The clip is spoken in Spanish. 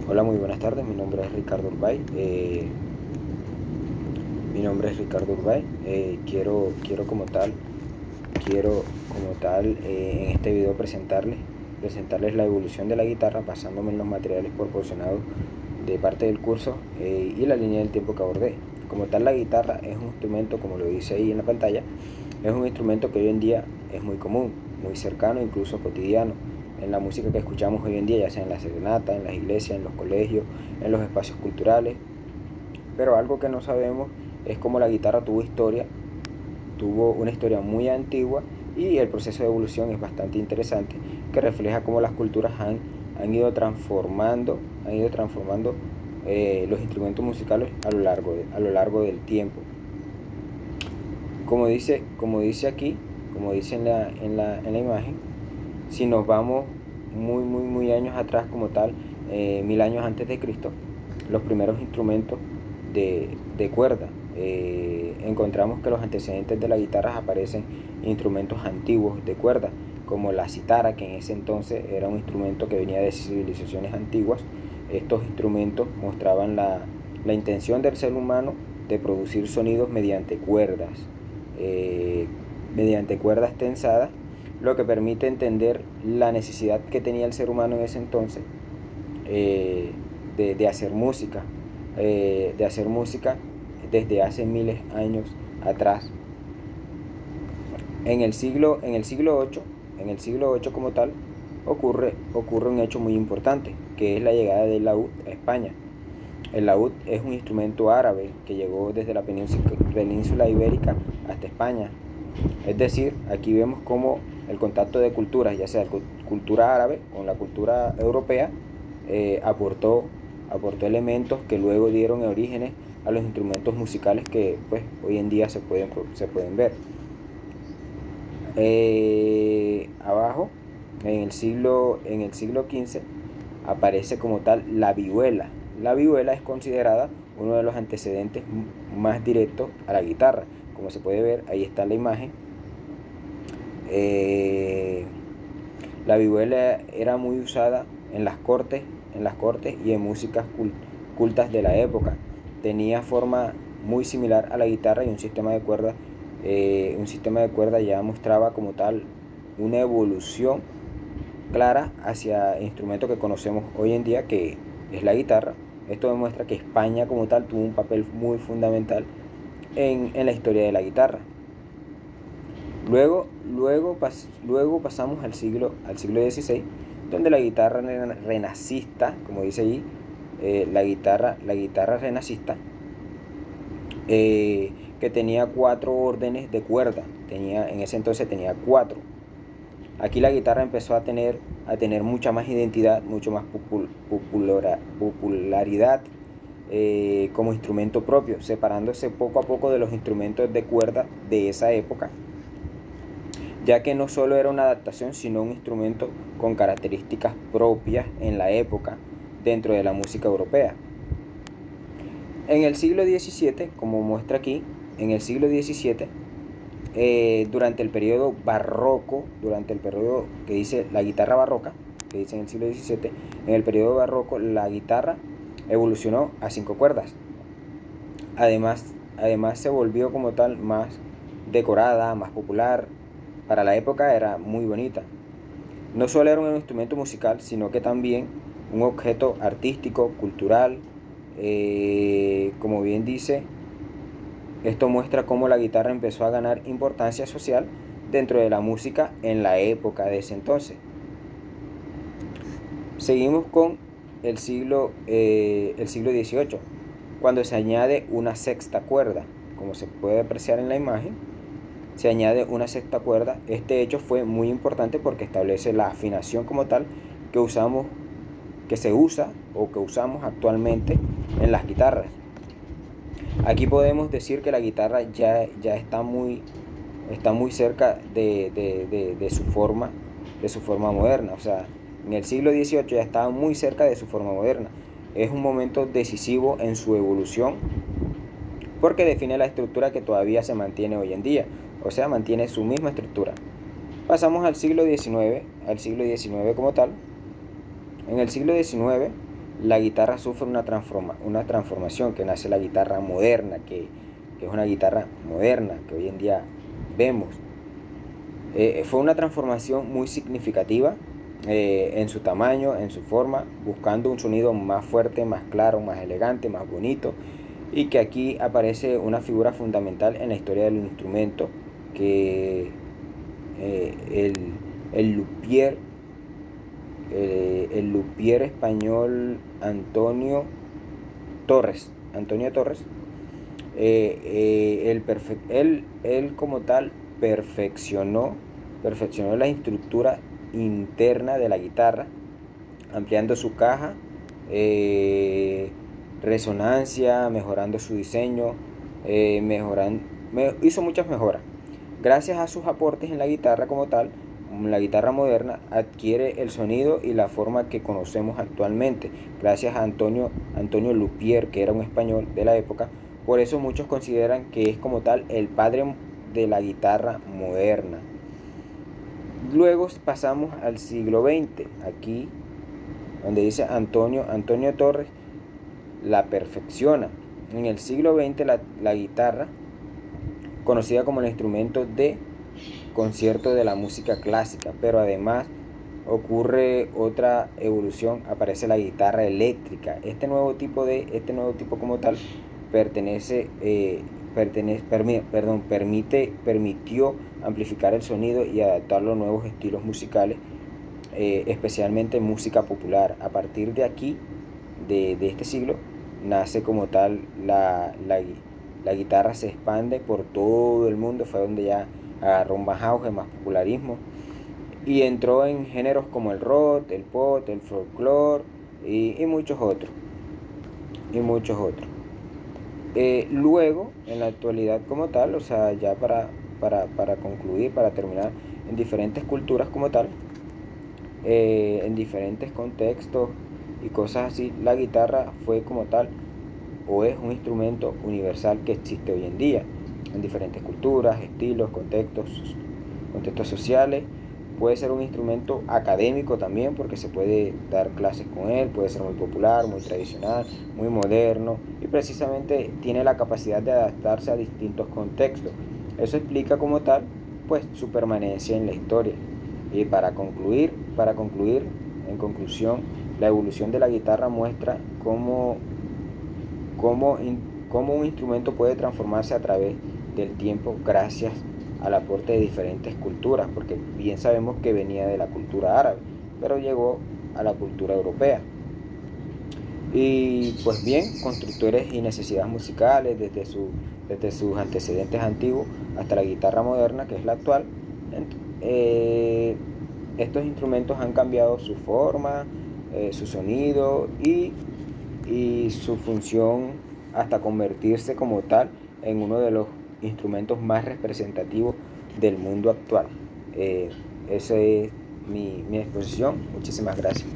Hola, muy buenas tardes. Mi nombre es Ricardo Urbay. Quiero como tal en este video presentarles la evolución de la guitarra basándome en los materiales proporcionados de parte del curso y la línea del tiempo que abordé. Como tal, la guitarra es un instrumento, como lo dice ahí en la pantalla, es un instrumento que hoy en día es muy común, muy cercano, incluso cotidiano en la música que escuchamos hoy en día, ya sea en la serenata, en las iglesias, en los colegios, en los espacios culturales. Pero algo que no sabemos es cómo la guitarra tuvo una historia muy antigua, y el proceso de evolución es bastante interesante, que refleja cómo las culturas han ido transformando los instrumentos musicales a lo largo del tiempo. Como dice aquí, como dice en la imagen, si nos vamos muy años atrás como tal, 1000 años antes de Cristo, los primeros instrumentos de cuerda, encontramos que los antecedentes de la guitarra aparecen instrumentos antiguos de cuerda, como la cítara, que en ese entonces era un instrumento que venía de civilizaciones antiguas. Estos instrumentos mostraban la intención del ser humano de producir sonidos eh, mediante cuerdas tensadas, lo que permite entender la necesidad que tenía el ser humano en ese entonces de hacer música, desde hace miles de años atrás. En el siglo VIII como tal, ocurre un hecho muy importante, que es la llegada del laúd a España. El laúd es un instrumento árabe que llegó desde la península ibérica hasta España. Es decir, aquí vemos cómo el contacto de culturas, ya sea la cultura árabe con la cultura europea, aportó elementos que luego dieron orígenes a los instrumentos musicales que pues, hoy en día se pueden ver. Abajo, en el siglo XV, aparece como tal la vihuela. La vihuela es considerada uno de los antecedentes más directos a la guitarra. Como se puede ver, ahí está la imagen. La vihuela era muy usada en las cortes y en músicas cultas de la época. Tenía forma muy similar a la guitarra, y un sistema de cuerda ya mostraba como tal una evolución clara hacia el instrumento que conocemos hoy en día, que es la guitarra. Esto demuestra que España como tal tuvo un papel muy fundamental en la historia de la guitarra. Luego pasamos al siglo XVI, donde la guitarra renacista, como dice allí, la guitarra renacista, que tenía 4 órdenes de cuerda. En ese entonces tenía 4. Aquí la guitarra empezó a tener mucha más identidad, mucho más popularidad como instrumento propio, separándose poco a poco de los instrumentos de cuerda de esa época, ya que no solo era una adaptación, sino un instrumento con características propias en la época dentro de la música europea. En el siglo XVII, como muestra aquí, durante el periodo barroco, durante el periodo que dice la guitarra barroca, que dice en el siglo XVII, en el periodo barroco la guitarra evolucionó a 5 cuerdas. Además se volvió como tal más decorada, más popular. Para la época era muy bonita. No solo era un instrumento musical, sino que también un objeto artístico, cultural. Como bien dice, esto muestra cómo la guitarra empezó a ganar importancia social dentro de la música en la época de ese entonces. Seguimos con el siglo XVIII, cuando se añade una sexta cuerda. Como se puede apreciar en la imagen, se añade una sexta cuerda. Este hecho fue muy importante porque establece la afinación como tal que se usa o que usamos actualmente en las guitarras. Aquí podemos decir que la guitarra ya está muy cerca de su forma moderna. O sea, en el siglo XVIII ya estaba muy cerca de su forma moderna. Es un momento decisivo en su evolución, porque define la estructura que todavía se mantiene hoy en día. O sea, mantiene su misma estructura. Pasamos al siglo XIX como tal. En el siglo XIX, la guitarra sufre una transformación, que nace la guitarra moderna, que es una guitarra moderna que hoy en día vemos. Fue una transformación muy significativa en su tamaño, en su forma, buscando un sonido más fuerte, más claro, más elegante, más bonito, y que aquí aparece una figura fundamental en la historia del instrumento, que el luthier, el luthier español Antonio Torres, él como tal perfeccionó la estructura interna de la guitarra, ampliando su caja, resonancia, mejorando su diseño, hizo muchas mejoras. Gracias a sus aportes en la guitarra como tal, la guitarra moderna adquiere el sonido y la forma que conocemos actualmente, gracias a Antonio Luthier, que era un español de la época. Por eso muchos consideran que es como tal el padre de la guitarra moderna. Luego pasamos al siglo XX, aquí donde dice Antonio Torres la perfecciona. En el siglo XX la guitarra, conocida como el instrumento de concierto de la música clásica, pero además ocurre otra evolución, aparece la guitarra eléctrica. Este nuevo tipo como tal permitió amplificar el sonido y adaptarlo a nuevos estilos musicales, especialmente música popular. A partir de aquí, de este siglo, nace como tal la guitarra, se expande por todo el mundo, fue donde ya agarró más auge, más popularismo, y entró en géneros como el rock, el pop, el folclore y muchos otros. Luego, en la actualidad como tal, o sea, ya para concluir, para terminar, en diferentes culturas como tal, en diferentes contextos y cosas así, la guitarra fue como tal, o es un instrumento universal que existe hoy en día, en diferentes culturas, estilos, contextos sociales. Puede ser un instrumento académico también, porque se puede dar clases con él, puede ser muy popular, muy tradicional, muy moderno, y precisamente tiene la capacidad de adaptarse a distintos contextos. Eso explica como tal, pues, su permanencia en la historia. Y para concluir, en conclusión, la evolución de la guitarra muestra cómo un instrumento puede transformarse a través del tiempo gracias al aporte de diferentes culturas, porque bien sabemos que venía de la cultura árabe, pero llegó a la cultura europea. Y pues bien, constructores y necesidades musicales desde sus antecedentes antiguos hasta la guitarra moderna, que es la actual. Estos instrumentos han cambiado su forma, su sonido y su función, hasta convertirse como tal en uno de los instrumentos más representativos del mundo actual. Esa es mi exposición. Muchísimas gracias.